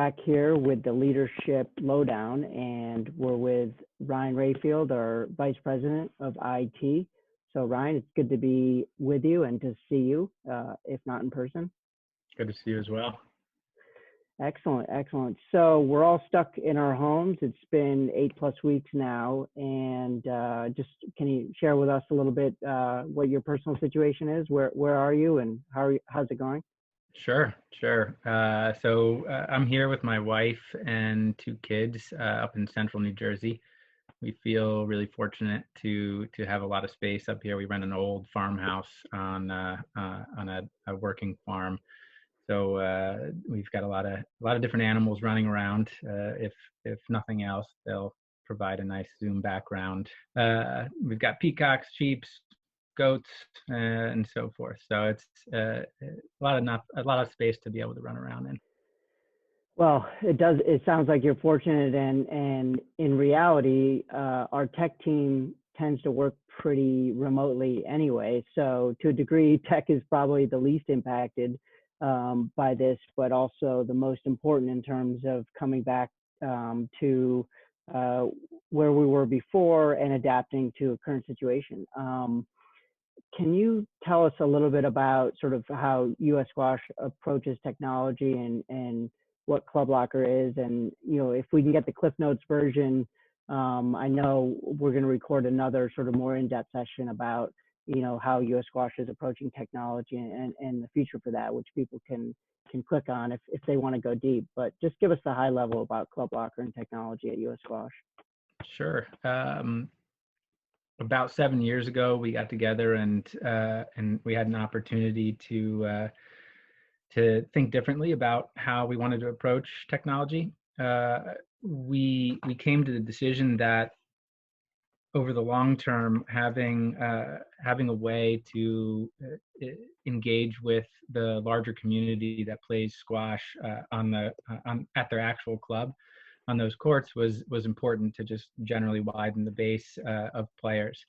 back here with the Leadership Lowdown, and we're with Ryan Rayfield, our Vice President of IT. So Ryan, it's good to be with you and to see you, if not in person. Good to see you as well. Excellent, excellent. So we're all stuck in our homes. It's been 8+ weeks now, and just can you share with us a little bit what your personal situation is? Where are you, and how's it going? Sure. So I'm here with my wife and 2 kids up in central New Jersey. We feel really fortunate to have a lot of space up here. We rent an old farmhouse on a working farm. So we've got a lot of different animals running around. If nothing else, they'll provide a nice Zoom background. We've got peacocks, sheep, goats, and so forth. So it's a lot of space to be able to run around in. Well, it sounds like you're fortunate, and in reality, our tech team tends to work pretty remotely anyway. So to a degree, tech is probably the least impacted by this, but also the most important in terms of coming back to where we were before and adapting to a current situation. Can you tell us a little bit about sort of how US Squash approaches technology and what Club Locker is? And, if we can get the Cliff Notes version, I know we're going to record another sort of more in-depth session about, how US Squash is approaching technology and the future for that, which people can click on if they want to go deep. But just give us the high level about Club Locker and technology at US Squash. Sure. About 7 years ago, we got together and we had an opportunity to think differently about how we wanted to approach technology. We came to the decision that over the long term, having a way to engage with the larger community that plays squash at their actual club on those courts was important to just generally widen the base of players.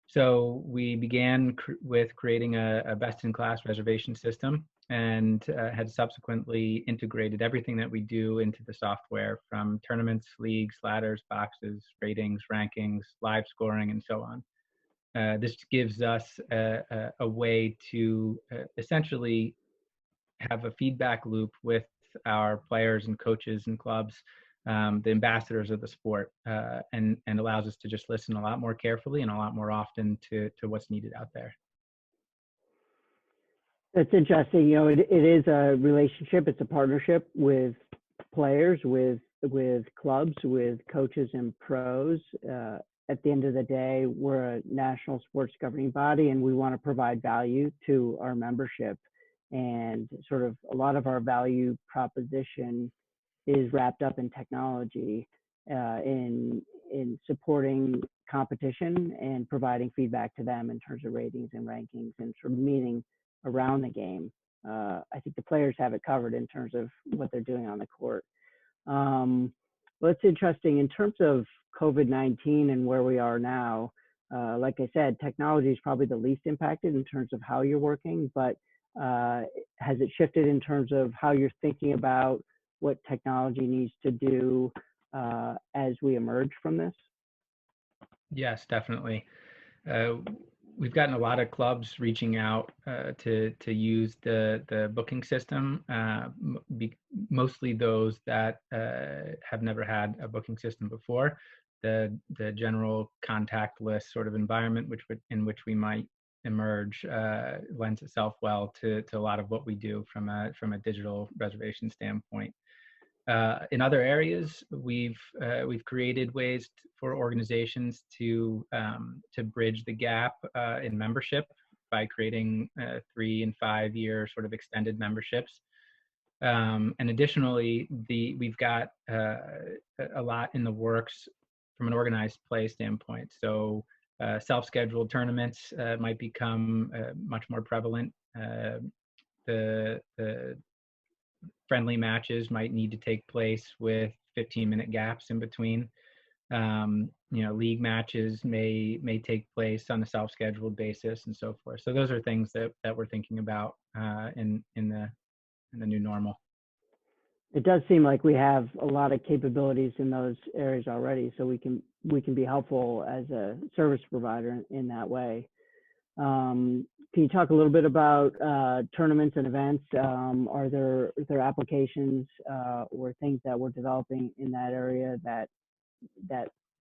So we began with creating a best-in-class reservation system, and had subsequently integrated everything that we do into the software, from tournaments, leagues, ladders, boxes, ratings, rankings, live scoring, and so on. This gives us a way to essentially have a feedback loop with our players and coaches and clubs, the ambassadors of the sport, and allows us to just listen a lot more carefully and a lot more often to what's needed out there. That's interesting. It is a relationship. It's a partnership with players, with clubs, with coaches and pros. At the end of the day, we're a national sports governing body, and we want to provide value to our membership. And sort of a lot of our value proposition is wrapped up in technology, in supporting competition and providing feedback to them in terms of ratings and rankings and sort of meaning around the game. I think the players have it covered in terms of what they're doing on the court. What's interesting in terms of COVID-19 and where we are now, like I said, technology is probably the least impacted in terms of how you're working, but has it shifted in terms of how you're thinking about what technology needs to do as we emerge from this? Yes, definitely. We've gotten a lot of clubs reaching out to use the booking system, mostly those that have never had a booking system before. The general contactless sort of environment in which we might emerge lends itself well to a lot of what we do from a digital reservation standpoint. In other areas, we've created ways for organizations to bridge the gap in membership by creating 3 and 5 year sort of extended memberships. And additionally, we've got a lot in the works from an organized play standpoint. So self-scheduled tournaments might become much more prevalent. The friendly matches might need to take place with 15-minute gaps in between. League matches may take place on a self-scheduled basis and so forth. So those are things that we're thinking about in the new normal. It does seem like we have a lot of capabilities in those areas already, so we can be helpful as a service provider in that way. Can you talk a little bit about tournaments and events? Are there applications or things that we're developing in that area that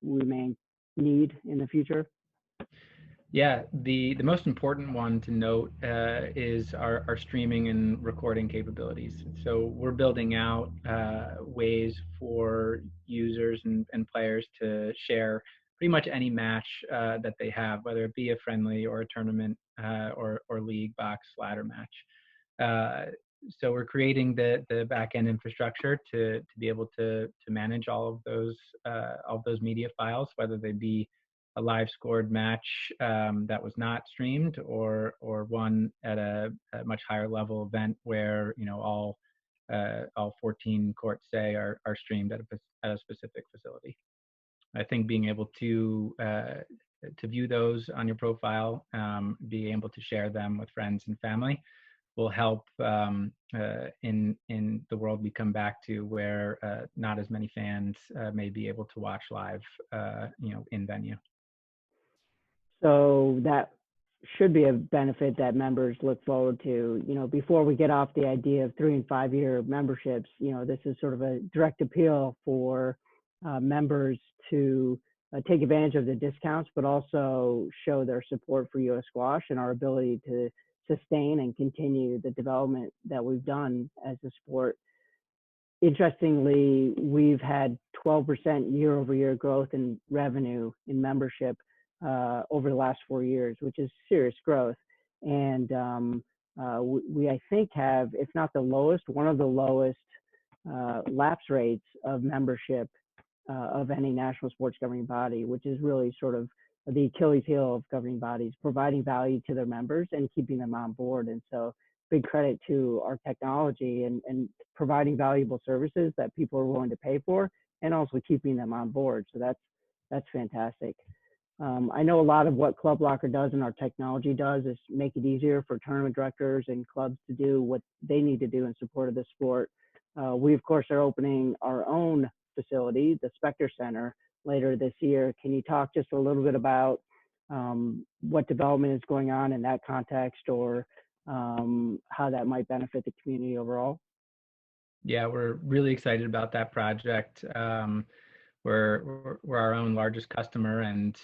we may need in the future? Yeah, the most important one to note is our streaming and recording capabilities. So we're building out ways for users and players to share pretty much any match that they have, whether it be a friendly or a tournament or league, box, ladder match. Uh, so we're creating the back end infrastructure to be able to manage all of those media files, whether they be a live scored match that was not streamed, or one at a much higher level event where all 14 courts say are streamed at a specific facility. I think being able to view those on your profile, be able to share them with friends and family, will help in the world we come back to, where not as many fans may be able to watch live, in venue. So that should be a benefit that members look forward to. Before we get off the idea of 3 and 5 year memberships, this is sort of a direct appeal for members to take advantage of the discounts, but also show their support for U.S. squash and our ability to sustain and continue the development that we've done as a sport. Interestingly, we've had 12% year-over-year growth in revenue in membership over the last 4 years, which is serious growth. And we, I think, have, if not the lowest, one of the lowest lapse rates of membership of any national sports governing body, which is really sort of the Achilles heel of governing bodies, providing value to their members and keeping them on board. And so big credit to our technology and providing valuable services that people are willing to pay for, and also keeping them on board. So that's fantastic. I know a lot of what Club Locker does and our technology does is make it easier for tournament directors and clubs to do what they need to do in support of the sport. We, of course, are opening our own facility, the Specter Center, later this year. Can you talk just a little bit about what development is going on in that context, or how that might benefit the community overall? Yeah, we're really excited about that project. We're our own largest customer, and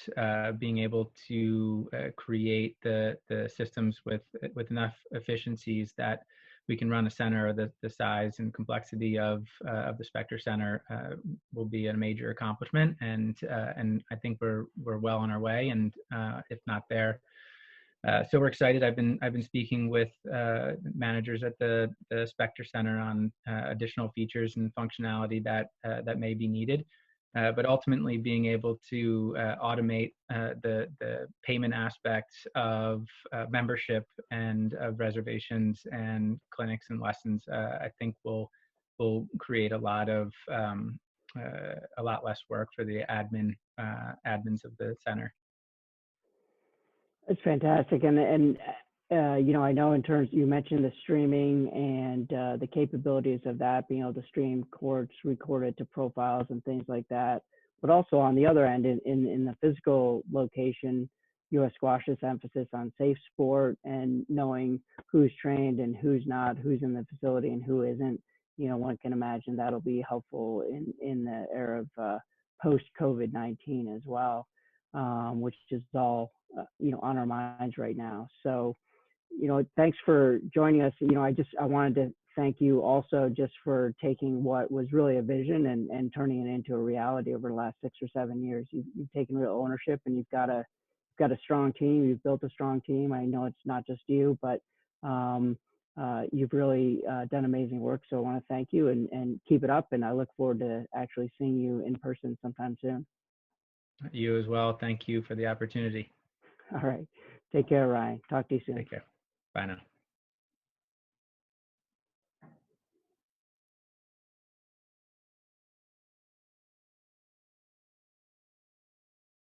being able to create the systems with enough efficiencies that we can run a center the size and complexity of the Specter Center will be a major accomplishment, and I think we're well on our way, and if not there. So we're excited. I've been speaking with managers at the Specter Center on additional features and functionality that may be needed. But ultimately, being able to automate the payment aspects of membership and of reservations and clinics and lessons, I think will create a lot less work for the admins of the center. It's fantastic. And I know in terms, you mentioned the streaming and the capabilities of that, being able to stream courts recorded to profiles and things like that. But also on the other end, in the physical location, U.S. Squash's emphasis on safe sport and knowing who's trained and who's not, who's in the facility and who isn't. One can imagine that'll be helpful in the era of post-COVID-19 as well, which is all on our minds right now. So, thanks for joining us. I wanted to thank you also just for taking what was really a vision and turning it into a reality over the last 6 or 7 years. You've taken real ownership, and you've got a strong team. You've built a strong team. I know it's not just you, but you've really done amazing work. So I want to thank you and keep it up. And I look forward to actually seeing you in person sometime soon. You as well. Thank you for the opportunity. All right. Take care, Ryan. Talk to you soon. Take care. Bye now.